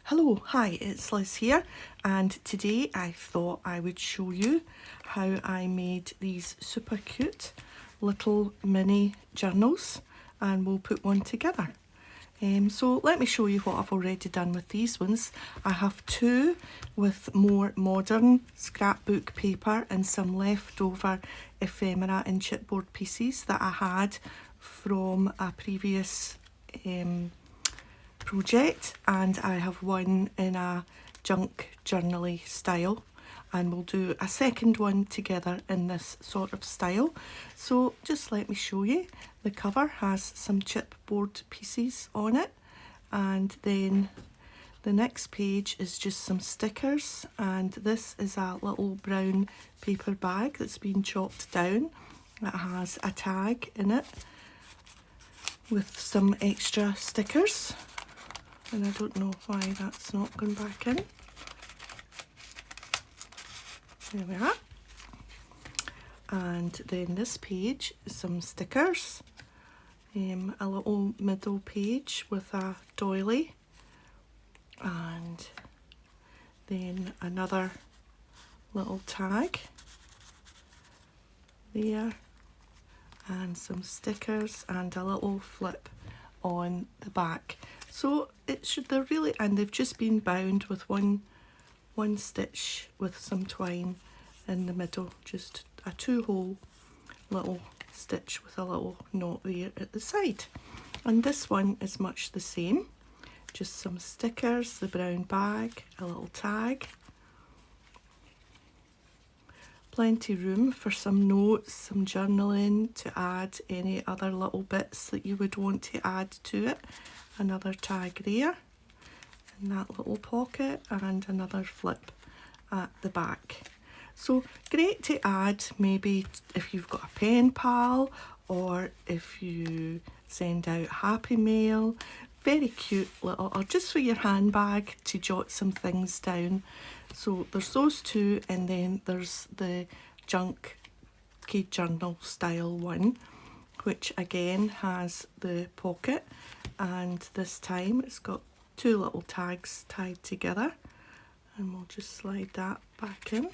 Hello, hi, it's Liz here, and today I thought I would show you how I made these super cute little mini journals, and we'll put one together. So let me show you what I've already done with these ones. I have two with more modern scrapbook paper and some leftover ephemera and chipboard pieces that I had from a previous project, and I have one in a junk journally style, and we'll do a second one together in this sort of style. So just let me show you. The cover has some chipboard pieces on it, and then the next page is just some stickers, and this is a little brown paper bag that's been chopped down. It has a tag in it with some extra stickers, and I don't know why that's not gone back in. There we are. And then this page is some stickers, a little middle page with a doily, and then another little tag there, and some stickers and a little flip on the back. So they're really, and they've just been bound with one stitch with some twine in the middle, just a 2-hole little stitch with a little knot there at the side. And this one is much the same, just some stickers, the brown bag, a little tag, plenty room for some notes, some journaling, to add any other little bits that you would want to add to it. Another tag there in that little pocket, and another flip at the back. So great to add maybe if you've got a pen pal, or if you send out happy mail. Very cute little, or just for your handbag to jot some things down. So there's those two, and then there's the junk key journal style one, which again has the pocket, and this time it's got two little tags tied together, and we'll just slide that back in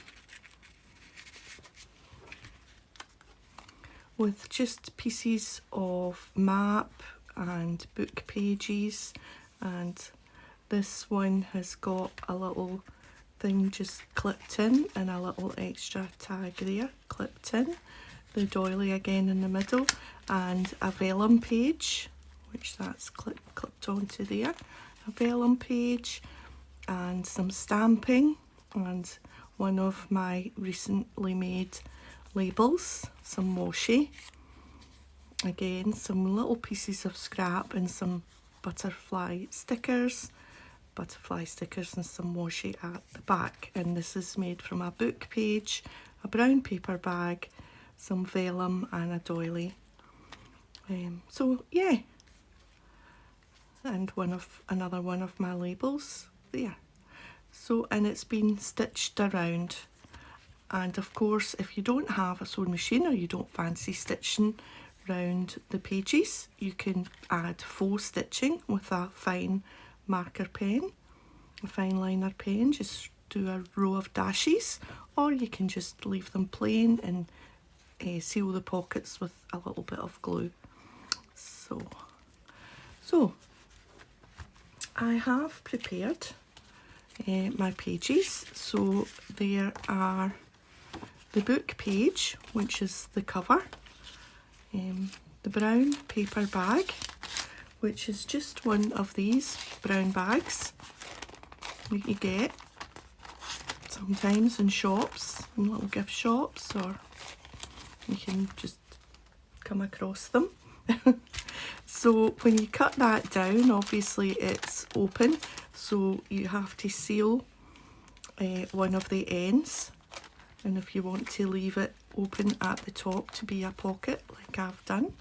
with just pieces of map and book pages. And this one has got a little thing just clipped in, and a little extra tag there clipped in, the doily again in the middle, and a vellum page, which that's clipped onto there, a vellum page, and some stamping, and one of my recently made labels, some washi, again some little pieces of scrap, and some butterfly stickers and some washi at the back. And this is made from a book page, a brown paper bag, some vellum, and a doily. So yeah, and another one of my labels there. So, and it's been stitched around. And of course, if you don't have a sewing machine, or you don't fancy stitching round the pages, you can add faux stitching with a fine marker pen, a fine liner pen. Just do a row of dashes, or you can just leave them plain and seal the pockets with a little bit of glue. So I have prepared my pages. So there are the book page, which is the cover, the brown paper bag, which is just one of these brown bags that you get sometimes in shops, in little gift shops, or you can just come across them. So when you cut that down, obviously it's open, so you have to seal one of the ends, and if you want to leave it open at the top to be a pocket like I've done,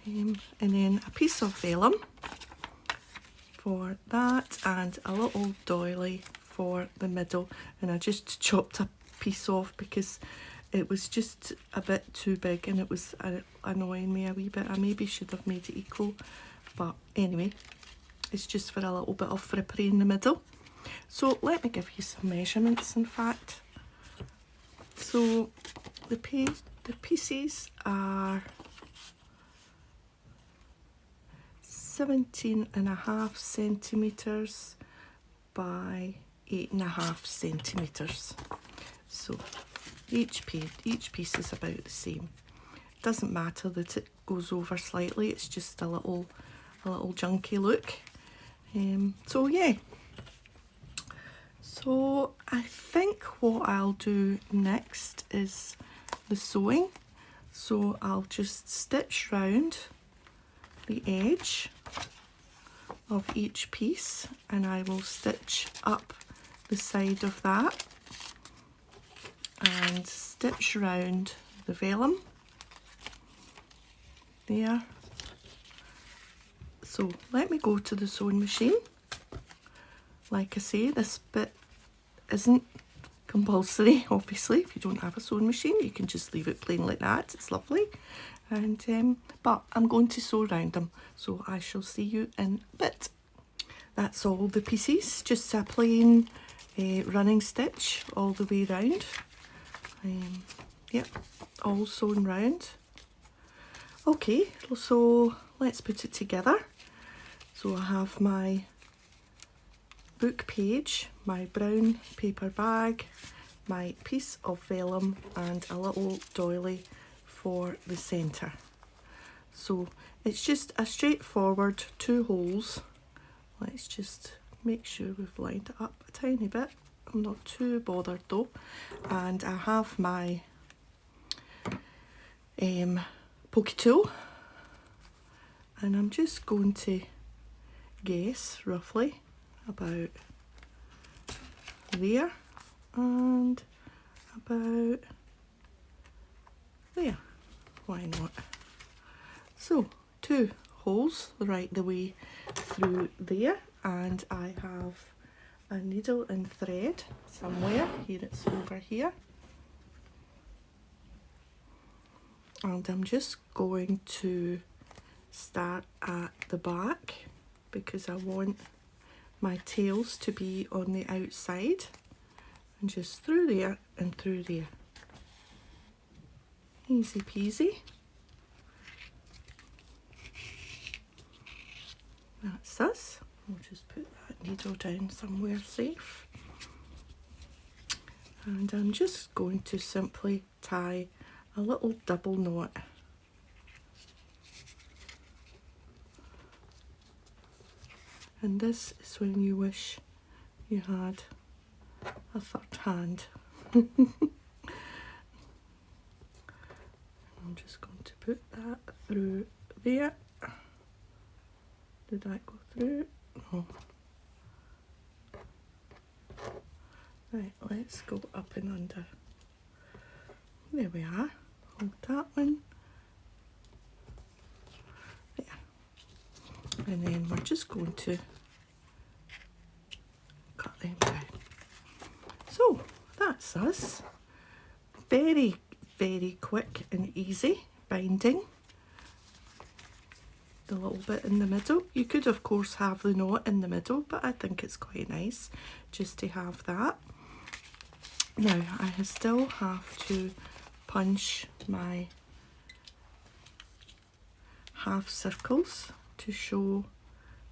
and then a piece of vellum for that, and a little doily for the middle. And I just chopped a piece off because it was just a bit too big, and it was annoying me a wee bit. I maybe should have made it equal, but anyway, It's just for a little bit of frippery in the middle. So let me give you some measurements, in fact. So the pieces are 17.5 centimetres by 8.5 centimetres. So each piece is about the same. It doesn't matter that it goes over slightly, it's just a little junky look. So yeah. So I think what I'll do next is the sewing. So I'll just stitch round the edge of each piece, and I will stitch up the side of that and stitch round the vellum there. So let me go to the sewing machine. Like I say, this bit isn't compulsory, obviously. If you don't have a sewing machine, you can just leave it plain like that. It's lovely. And but I'm going to sew around them, so I shall see you in a bit. That's all the pieces, just a plain running stitch all the way round. Yep, all sewn round. Okay, so let's put it together. So I have my book page, my brown paper bag, my piece of vellum and a little doily for the centre. So it's just a straightforward 2 holes. Let's just make sure we've lined it up a tiny bit. I'm not too bothered though. And I have my pokey tool, and I'm just going to guess roughly about there and about there. Why not? So 2 holes right the way through there, and I have a needle and thread somewhere. Here, it's over here. And I'm just going to start at the back because I want my tails to be on the outside, and just through there and through there. Easy peasy. That's us. We'll just put that needle down somewhere safe. And I'm just going to simply tie a little double knot. And this is when you wish you had a third hand. I'm just going to put that through there. Did that go through? No. Right, let's go up and under. There we are. Hold that one. There. And then we're just going to cut them down. So that's us. Very, very quick and easy binding. The little bit in the middle. You could of course have the knot in the middle, but I think it's quite nice just to have that. Now I still have to punch my half circles to show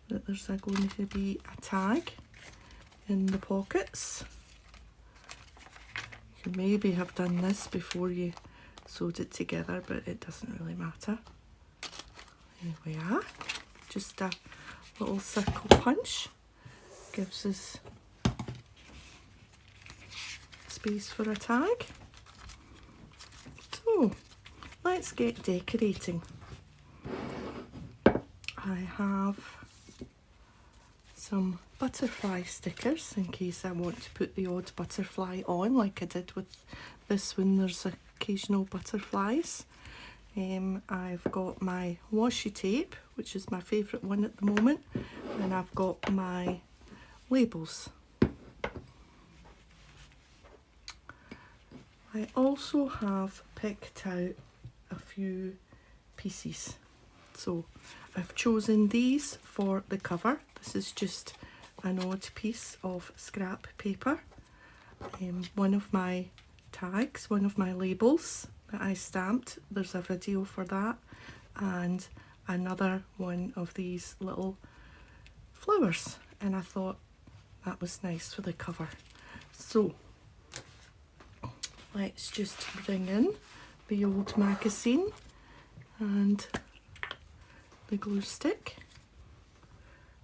that there's going to be a tag in the pockets. You can maybe have done this before you sewed it together, but it doesn't really matter. Here we are, just a little circle punch gives us space for a tag. So let's get decorating. I have some butterfly stickers in case I want to put the odd butterfly on, like I did with this one. There's occasional butterflies. I've got my washi tape, which is my favourite one at the moment, and I've got my labels. I also have picked out a few pieces. So I've chosen these for the cover, This is just an odd piece of scrap paper. One of my tags, one of my labels that I stamped, there's a video for that, and another one of these little flowers, and I thought that was nice for the cover. So let's just bring in the old magazine and the glue stick,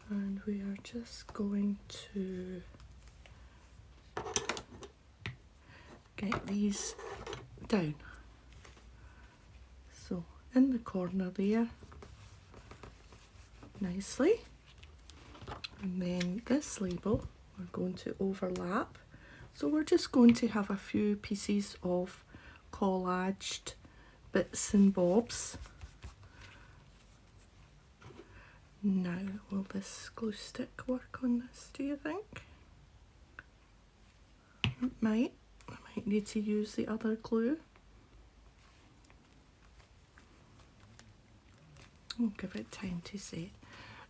and we are just going to get these down. So in the corner there, nicely, and then this label we're going to overlap. So we're just going to have a few pieces of collaged bits and bobs. Now, will this glue stick work on this, do you think? It might. I might need to use the other glue. We'll give it time to set.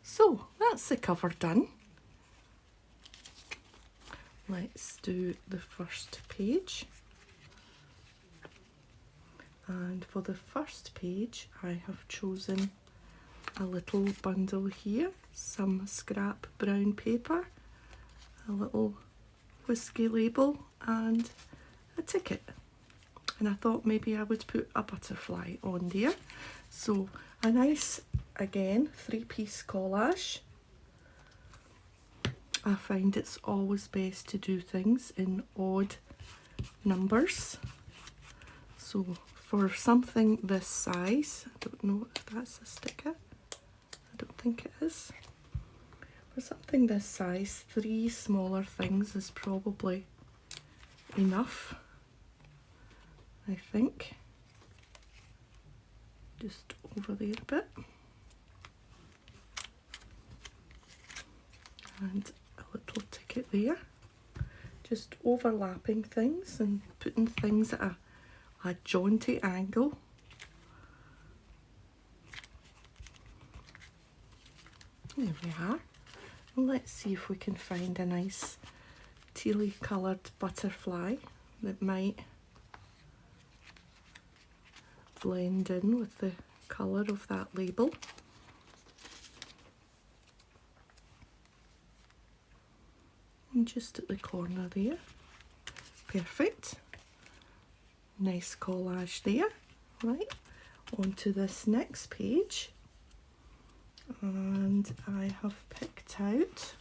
So that's the cover done. Let's do the first page. And for the first page, I have chosen a little bundle here, some scrap brown paper, a little whiskey label, and a ticket. And I thought maybe I would put a butterfly on there. So a nice, again, 3-piece collage. I find it's always best to do things in odd numbers. So for something this size, I don't know if that's a sticker. I don't think it is. For something this size, 3 smaller things is probably enough, I think. Just over there a bit. And a little ticket there. Just overlapping things and putting things at a jaunty angle. There we are. And let's see if we can find a nice tealy coloured butterfly that might blend in with the colour of that label. And just at the corner there. Perfect. Nice collage there. Right, on to this next page. And I have picked out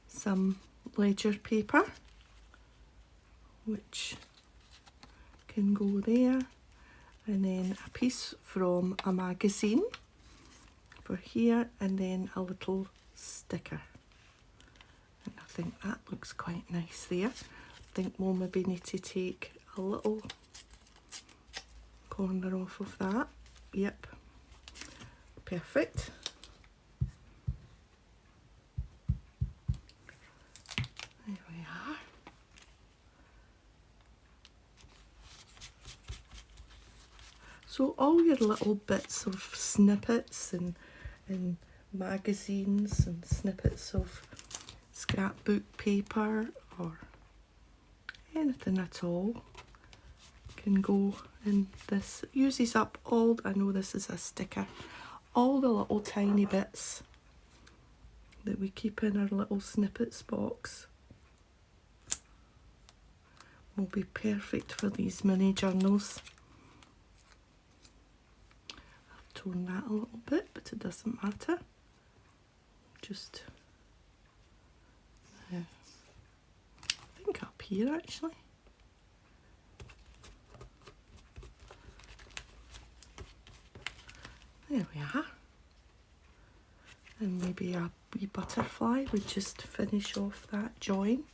some ledger paper, which can go there, and then a piece from a magazine for here, and then a little sticker. And I think that looks quite nice there. I think we'll maybe need to take a little corner off of that. Yep. Perfect. There we are. So all your little bits of snippets and magazines and snippets of scrapbook paper or anything at all can go in this. It uses up all, I know this is a sticker, all the little tiny bits that we keep in our little snippets box will be perfect for these mini journals. I've torn that a little bit, but it doesn't matter. Just I think up here actually. There we are. And maybe a wee butterfly would just finish off that join.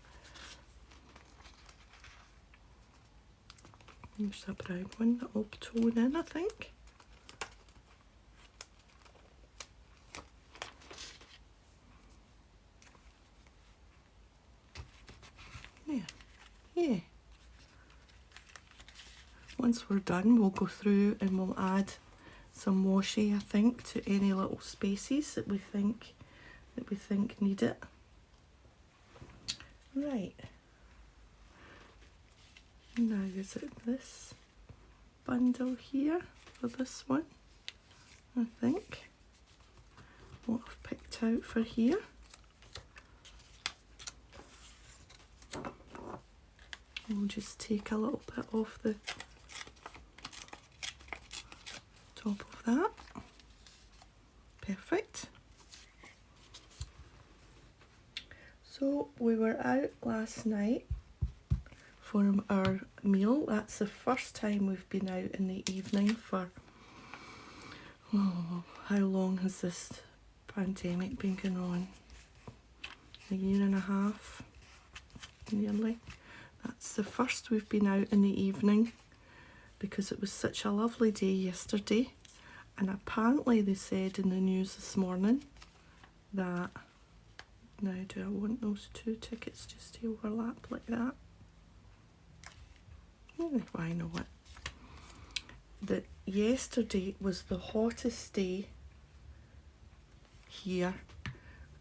There's a brown one that will tone in, I think. There. Yeah. Once we're done, we'll go through and we'll add some washi, I think, to any little spaces that we think that we think need it. Right. Now is it this bundle here for this one? I think. What I've picked out for here. We'll just take a little bit off the top of that. Perfect. So we were out last night for our meal. That's the first time we've been out in the evening for, oh, how long has this pandemic been going on? A year and a half, nearly. That's the first we've been out in the evening because it was such a lovely day yesterday, and apparently they said in the news this morning that, now do I want those two tickets just to overlap like that? Why not? That yesterday was the hottest day here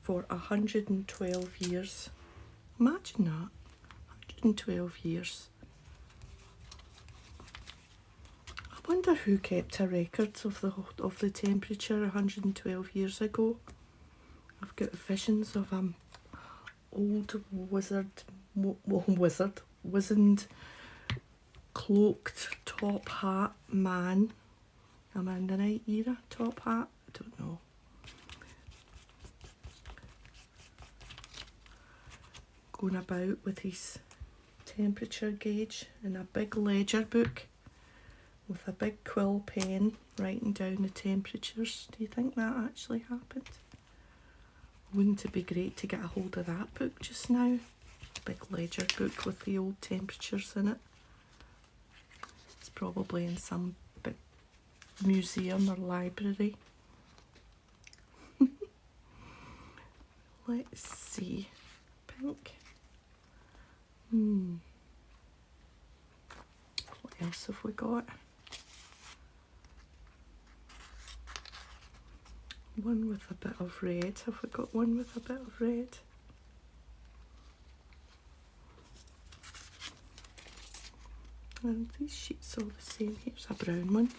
for 112 years. Imagine that. 112 years. I wonder who kept a record of the temperature 112 years ago. I've got visions of an old wizened, cloaked top hat man. Am I in the right era? Top hat? I don't know. Going about with his temperature gauge and a big ledger book with a big quill pen writing down the temperatures. Do you think that actually happened? Wouldn't it be great to get a hold of that book just now? A big ledger book with the old temperatures in it. It's probably in some big museum or library. Let's see. Pink. What else have we got? One with a bit of red. Have we got one with a bit of red? And these sheets are all the same. Here's a brown one.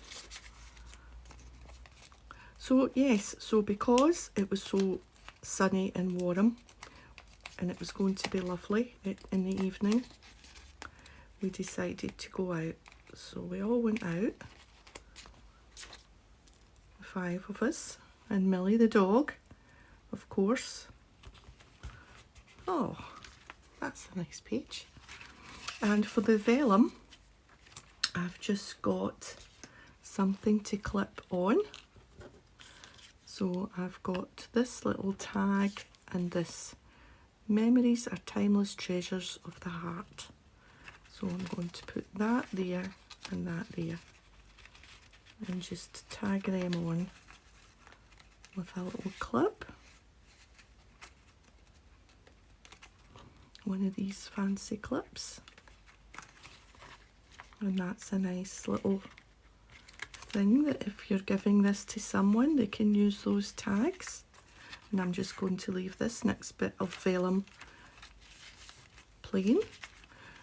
So yes, so because it was so sunny and warm and it was going to be lovely in the evening, we decided to go out. So we all went out, 5 of us, and Millie the dog, of course. Oh, that's a nice page. And for the vellum, I've just got something to clip on. So I've got this little tag and this. Memories are timeless treasures of the heart. So I'm going to put that there and that there. And just tag them on with a little clip. One of these fancy clips. And that's a nice little thing that if you're giving this to someone, they can use those tags. And I'm just going to leave this next bit of vellum plain.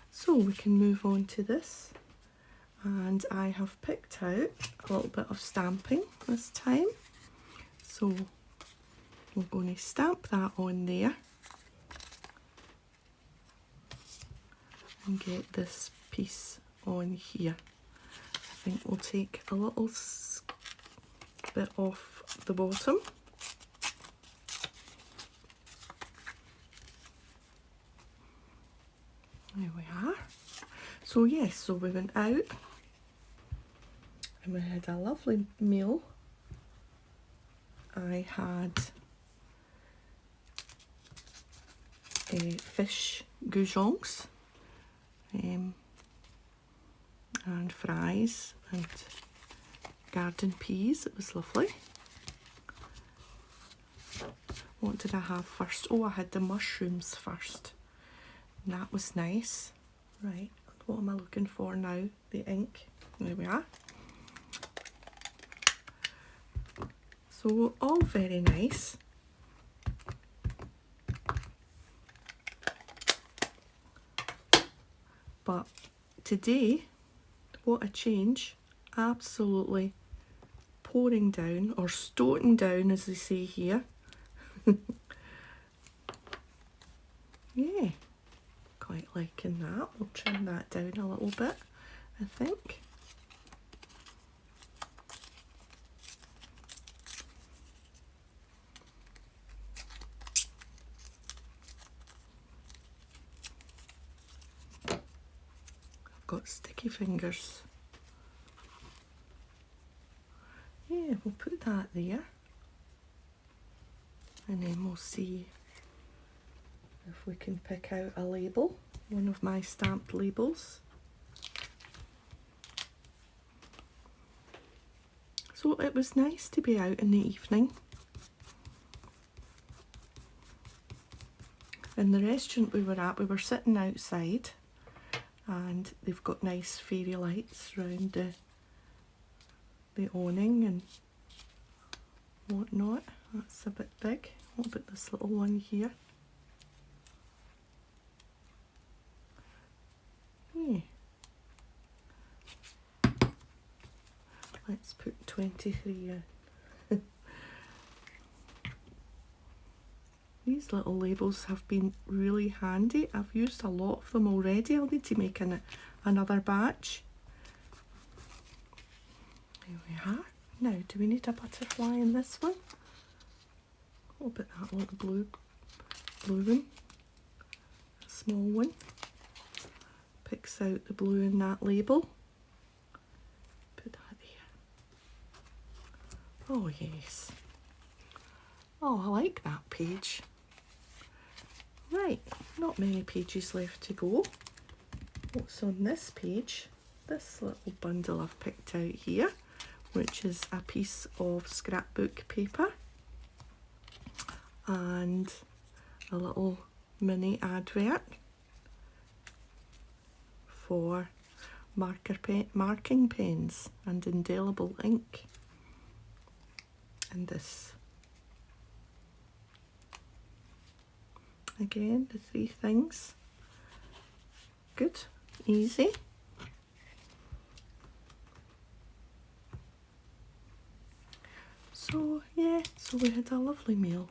So we can move on to this. And I have picked out a little bit of stamping this time. So we're going to stamp that on there. And get this piece on here. I think we'll take a little bit off the bottom. There we are. So yes, so we went out and we had a lovely meal. I had fish goujons and fries and garden peas. It was lovely. What did I have first? Oh, I had the mushrooms first. And that was nice. Right, what am I looking for now? The ink. There we are. So all very nice. But today, what a change. Absolutely pouring down, or stoating down as they say here. Yeah, quite liking that. We'll trim that down a little bit, I think. I've got sticky fingers. Yeah, we'll put that there. And then we'll see if we can pick out a label, one of my stamped labels. So it was nice to be out in the evening. In the restaurant we were at, we were sitting outside, and they've got nice fairy lights around the awning and whatnot. That's a bit big. What about this little one here? Yeah. Let's put 23 in. These little labels have been really handy. I've used a lot of them already. I'll need to make another batch. There we are. Now, do we need a butterfly in this one? What about that little blue one? A small one. Picks out the blue in that label. Put that there. Oh yes. Oh, I like that page. Right, not many pages left to go. What's on this page? This little bundle I've picked out here, which is a piece of scrapbook paper and a little mini advert for marking pens and indelible ink. And this. Again, the three things. Good, easy. So yeah, so we had a lovely meal.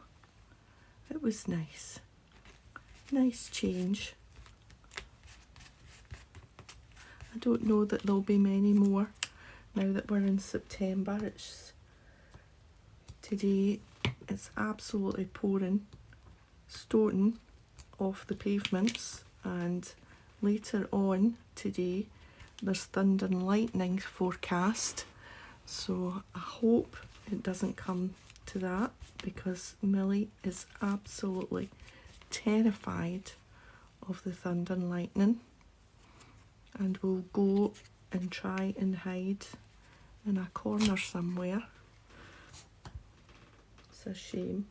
It was nice. Nice change. I don't know that there'll be many more now that we're in September. Today it's absolutely pouring, stoating off the pavements, and later on today there's thunder and lightning forecast, so I hope it doesn't come to that, because Millie is absolutely terrified of the thunder and lightning, and will go and try and hide in a corner somewhere. It's a shame.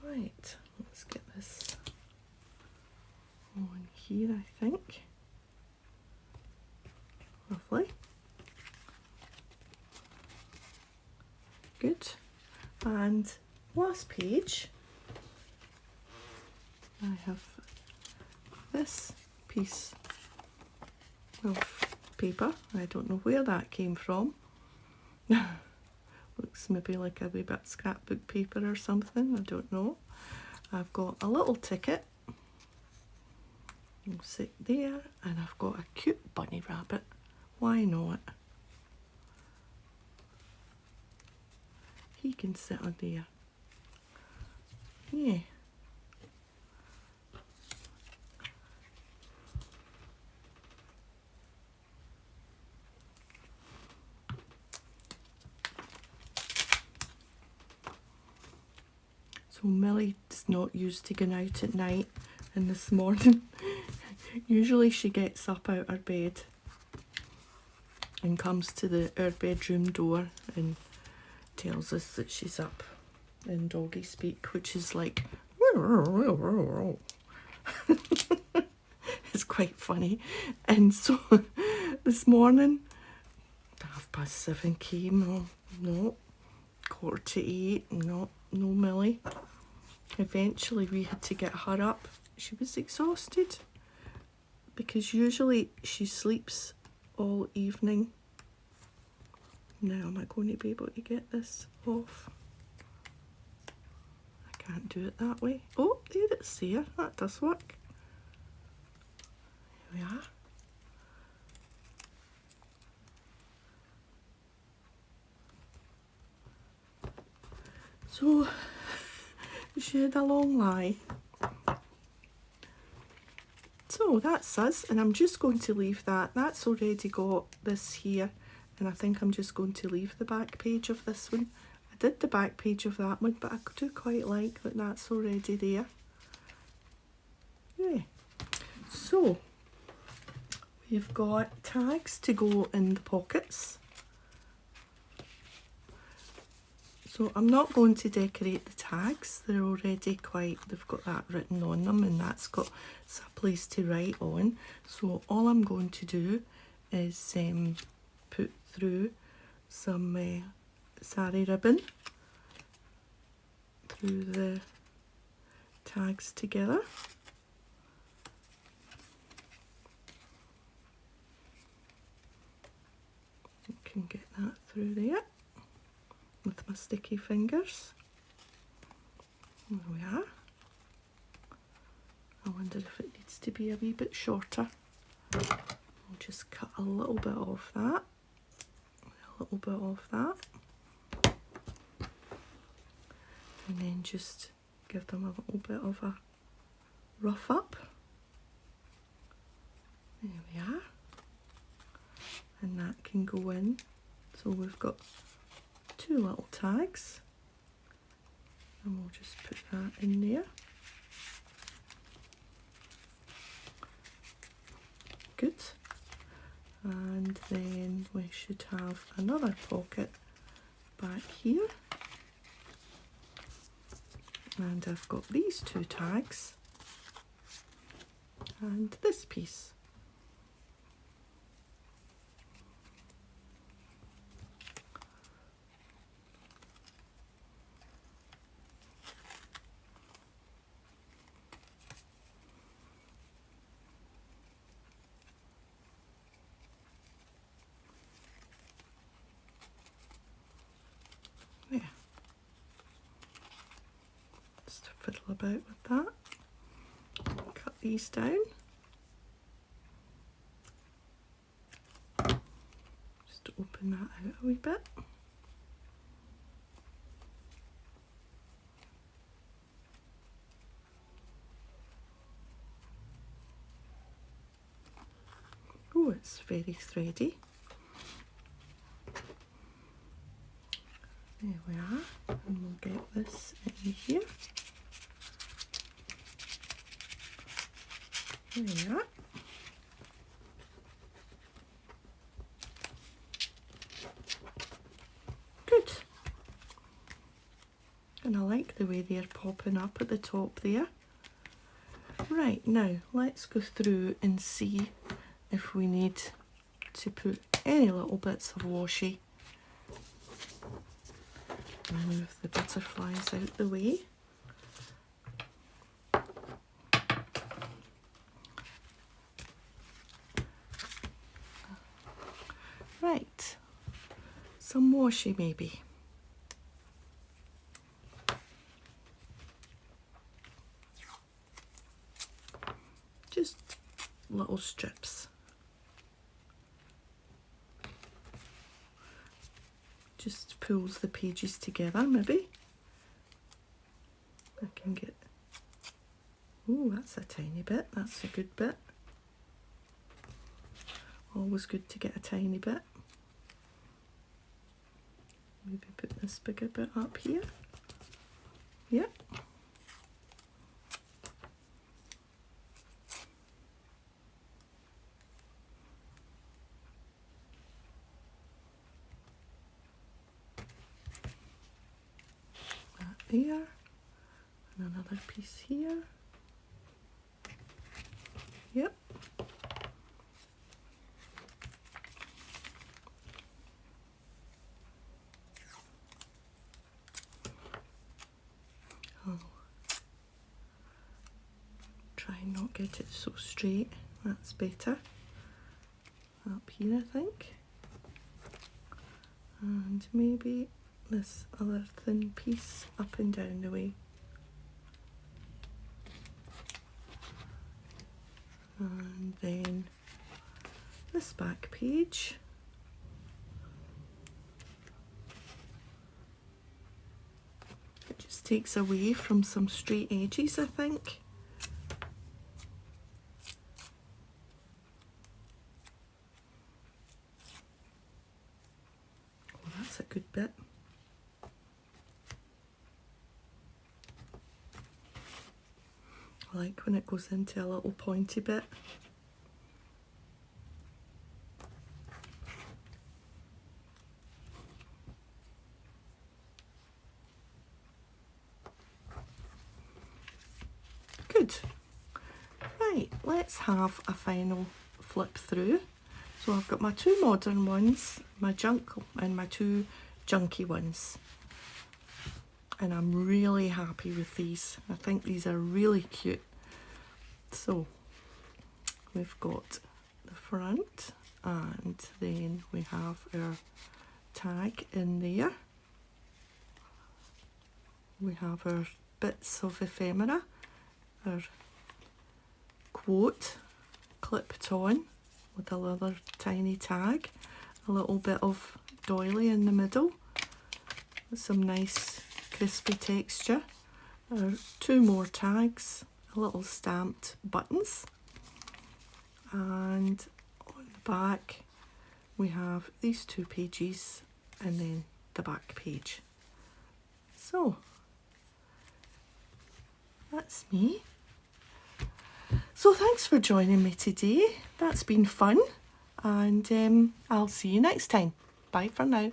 Right, let's get this on here, I think. Lovely. Good. And last page, I have this piece of paper. I don't know where that came from. Looks maybe like a wee bit scrapbook paper or something, I don't know. I've got a little ticket. It'll sit there, and I've got a cute bunny rabbit. Why not? He can sit on there. Yeah. So Millie is not used to going out at night, and this morning usually she gets up out her bed and comes to our bedroom door and tells us that she's up in doggy speak, which is like it's quite funny. And so this morning 7:30 came. No, 7:45, no Millie. Eventually we had to get her up. She was exhausted. because usually she sleeps all evening. Now am I going to be able to get this off? I can't do it that way. Oh, there it's there. That does work. There we are. So she had a long lie. So that's us, and I'm just going to leave that. That's already got this here, and I think I'm just going to leave the back page of this one. I did the back page of that one, but I do quite like that that's already there. Yeah. So we've got tags to go in the pockets. So I'm not going to decorate the tags, they're already they've got that written on them, and that's got a place to write on. So all I'm going to do is put through some sari ribbon through the tags together. You can get that through there with my sticky fingers. There we are. I wonder if it needs to be a wee bit shorter. I'll just cut a little bit off that, a little bit off that, and then just give them a little bit of a rough up. There we are. And that can go in. So we've got 2 little tags, and we'll just put that in there. Good. And then we should have another pocket back here, and I've got these 2 tags and this piece. Yeah. Just fiddle about with that. Cut these down. Just open that out a wee bit. Oh, it's very thready. There we are, and we'll get this in here. There we are. Good. And I like the way they're popping up at the top there. Right, now let's go through and see if we need to put any little bits of washi. Move the butterflies out the way. Right, some washi maybe. Just little strips. Just pulls the pages together maybe. I can get, oh, that's a tiny bit, that's a good bit. Always good to get a tiny bit. Maybe put this bigger bit up here. Yep. That there. And another piece here. Yep. I'll try and not get it so straight. That's better. Up here, I think. And maybe this other thin piece up and down the way. And then this back page. It just takes away from some straight edges, I think. Oh, that's a good bit. I like when it goes into a little pointy bit. Good. Right, let's have a final flip through. So I've got my two modern ones, my junk and my two junky ones. And I'm really happy with these. I think these are really cute. So we've got the front and then we have our tag in there. We have our bits of ephemera, our quote clipped on with a little tiny tag, a little bit of doily in the middle, some nice crispy texture, two more tags, a little stamped buttons, and on the back we have these two pages and then the back page. So that's me. So thanks for joining me today. That's been fun, and I'll see you next time. Bye for now.